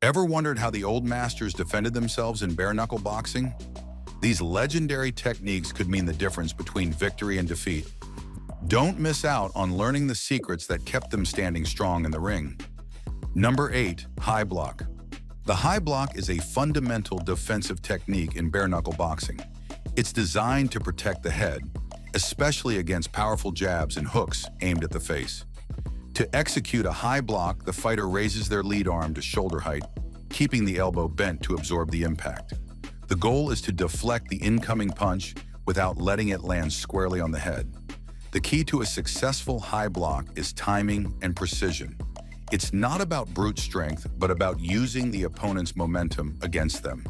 Ever wondered how the old masters defended themselves in bare-knuckle boxing? These legendary techniques could mean the difference between victory and defeat. Don't miss out on learning the secrets that kept them standing strong in the ring. Number 8. High block. The high block is a fundamental defensive technique in bare-knuckle boxing. It's designed to protect the head, especially against powerful jabs and hooks aimed at the face. To execute a high block, the fighter raises their lead arm to shoulder height, keeping the elbow bent to absorb the impact. The goal is to deflect the incoming punch without letting it land squarely on the head. The key to a successful high block is timing and precision. It's not about brute strength, but about using the opponent's momentum against them.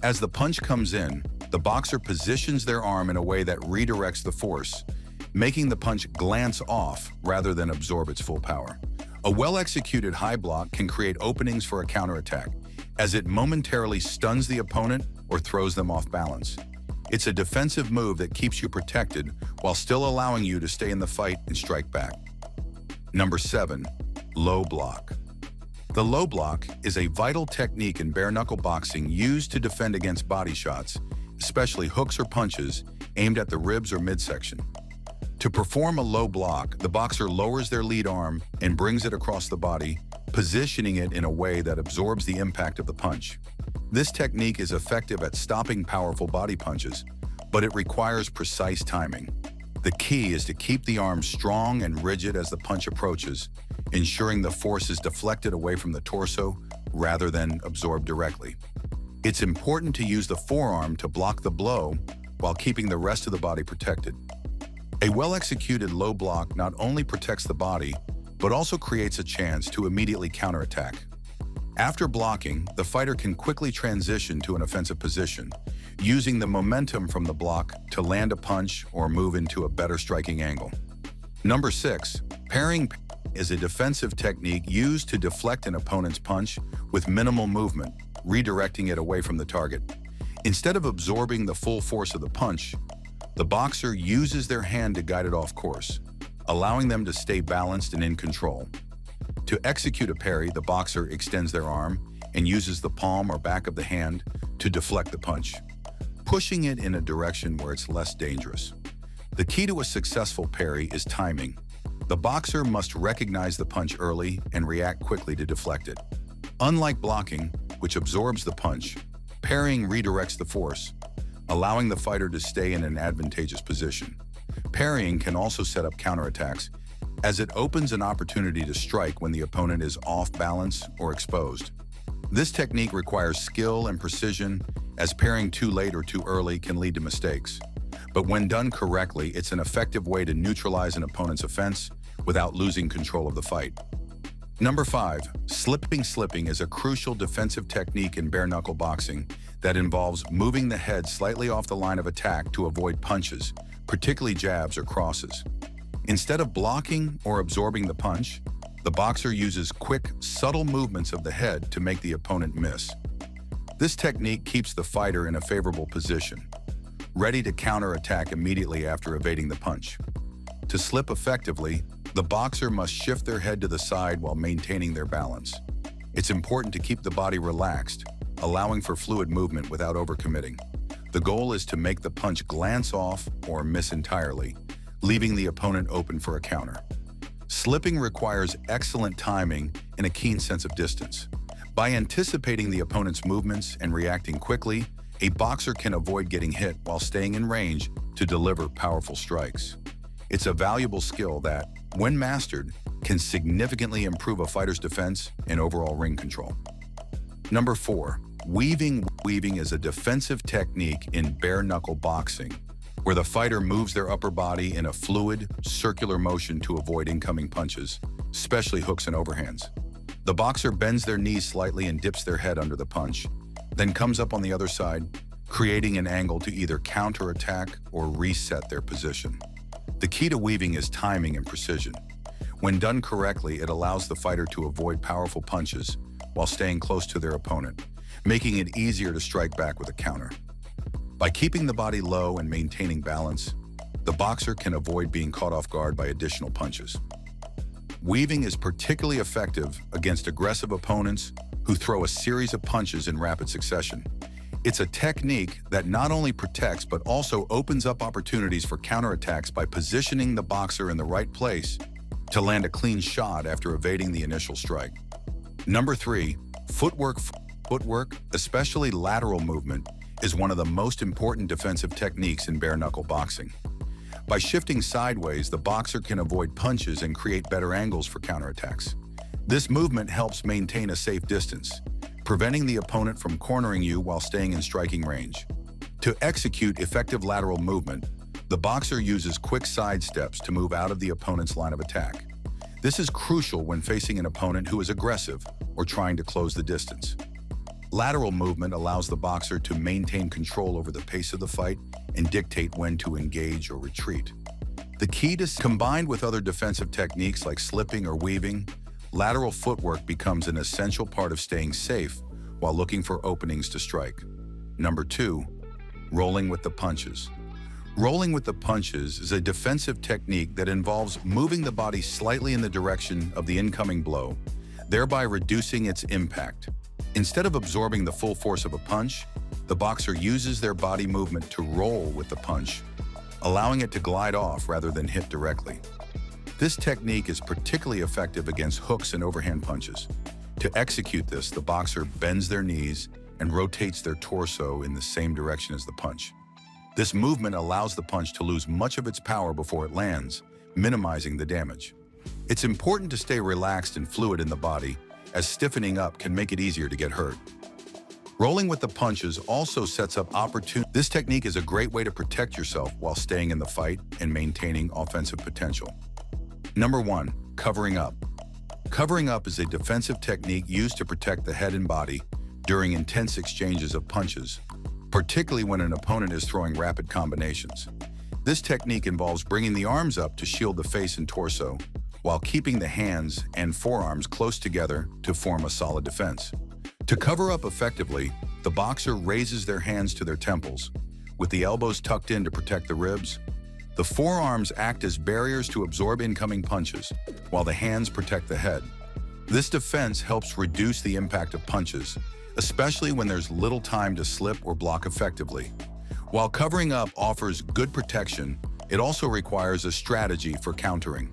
As the punch comes in, the boxer positions their arm in a way that redirects the force, making the punch glance off rather than absorb its full power. A well-executed high block can create openings for a counterattack, as it momentarily stuns the opponent or throws them off balance. It's a defensive move that keeps you protected while still allowing you to stay in the fight and strike back. Number 7. Low block. The low block is a vital technique in bare-knuckle boxing used to defend against body shots, especially hooks or punches aimed at the ribs or midsection. To perform a low block, the boxer lowers their lead arm and brings it across the body, positioning it in a way that absorbs the impact of the punch. This technique is effective at stopping powerful body punches, but it requires precise timing. The key is to keep the arm strong and rigid as the punch approaches, ensuring the force is deflected away from the torso rather than absorbed directly. It's important to use the forearm to block the blow while keeping the rest of the body protected. A well-executed low block not only protects the body, but also creates a chance to immediately counterattack. After blocking, the fighter can quickly transition to an offensive position, using the momentum from the block to land a punch or move into a better striking angle. Number 6. Parrying is a defensive technique used to deflect an opponent's punch with minimal movement, redirecting it away from the target. Instead of absorbing the full force of the punch, the boxer uses their hand to guide it off course, allowing them to stay balanced and in control. To execute a parry, the boxer extends their arm and uses the palm or back of the hand to deflect the punch, pushing it in a direction where it's less dangerous. The key to a successful parry is timing. The boxer must recognize the punch early and react quickly to deflect it. Unlike blocking, which absorbs the punch, parrying redirects the force, allowing the fighter to stay in an advantageous position. Parrying can also set up counterattacks, as it opens an opportunity to strike when the opponent is off balance or exposed. This technique requires skill and precision, as parrying too late or too early can lead to mistakes. But when done correctly, it's an effective way to neutralize an opponent's offense without losing control of the fight. Number 5. Slipping is a crucial defensive technique in bare-knuckle boxing that involves moving the head slightly off the line of attack to avoid punches, particularly jabs or crosses. Instead of blocking or absorbing the punch, the boxer uses quick, subtle movements of the head to make the opponent miss. This technique keeps the fighter in a favorable position, ready to counterattack immediately after evading the punch. To slip effectively, the boxer must shift their head to the side while maintaining their balance. It's important to keep the body relaxed, allowing for fluid movement without overcommitting. The goal is to make the punch glance off or miss entirely, leaving the opponent open for a counter. Slipping requires excellent timing and a keen sense of distance. By anticipating the opponent's movements and reacting quickly, a boxer can avoid getting hit while staying in range to deliver powerful strikes. It's a valuable skill that, when mastered, can significantly improve a fighter's defense and overall ring control. Number 4. Weaving. Weaving is a defensive technique in bare-knuckle boxing, where the fighter moves their upper body in a fluid, circular motion to avoid incoming punches, especially hooks and overhands. The boxer bends their knees slightly and dips their head under the punch, then comes up on the other side, creating an angle to either counterattack or reset their position. The key to weaving is timing and precision. When done correctly, it allows the fighter to avoid powerful punches while staying close to their opponent, making it easier to strike back with a counter. By keeping the body low and maintaining balance, the boxer can avoid being caught off guard by additional punches. Weaving is particularly effective against aggressive opponents who throw a series of punches in rapid succession. It's a technique that not only protects but also opens up opportunities for counterattacks by positioning the boxer in the right place to land a clean shot after evading the initial strike. Number 3, footwork. Footwork, especially lateral movement, is one of the most important defensive techniques in bare-knuckle boxing. By shifting sideways, the boxer can avoid punches and create better angles for counterattacks. This movement helps maintain a safe distance, preventing the opponent from cornering you while staying in striking range. To execute effective lateral movement, the boxer uses quick side steps to move out of the opponent's line of attack. This is crucial when facing an opponent who is aggressive or trying to close the distance. Lateral movement allows the boxer to maintain control over the pace of the fight and dictate when to engage or retreat. The key to combined with other defensive techniques like slipping or weaving, lateral footwork becomes an essential part of staying safe while looking for openings to strike. Number 2, rolling with the punches. Rolling with the punches is a defensive technique that involves moving the body slightly in the direction of the incoming blow, thereby reducing its impact. Instead of absorbing the full force of a punch, the boxer uses their body movement to roll with the punch, allowing it to glide off rather than hit directly. This technique is particularly effective against hooks and overhand punches. To execute this, the boxer bends their knees and rotates their torso in the same direction as the punch. This movement allows the punch to lose much of its power before it lands, minimizing the damage. It's important to stay relaxed and fluid in the body, as stiffening up can make it easier to get hurt. Rolling with the punches also sets up opportunity. This technique is a great way to protect yourself while staying in the fight and maintaining offensive potential. Number 1, covering up. Covering up is a defensive technique used to protect the head and body during intense exchanges of punches, particularly when an opponent is throwing rapid combinations. This technique involves bringing the arms up to shield the face and torso, while keeping the hands and forearms close together to form a solid defense. To cover up effectively, the boxer raises their hands to their temples, with the elbows tucked in to protect the ribs. The forearms act as barriers to absorb incoming punches, while the hands protect the head. This defense helps reduce the impact of punches, especially when there's little time to slip or block effectively. While covering up offers good protection, it also requires a strategy for countering.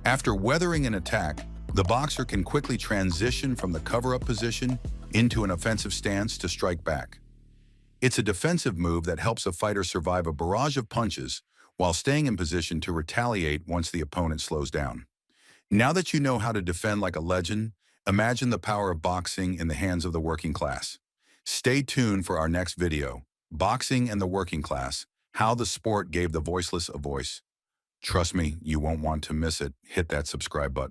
After weathering an attack, the boxer can quickly transition from the cover-up position into an offensive stance to strike back. It's a defensive move that helps a fighter survive a barrage of punches while staying in position to retaliate once the opponent slows down. Now that you know how to defend like a legend, imagine the power of boxing in the hands of the working class. Stay tuned for our next video, Boxing and the Working Class, How the Sport Gave the Voiceless a Voice. Trust me, you won't want to miss it. Hit that subscribe button.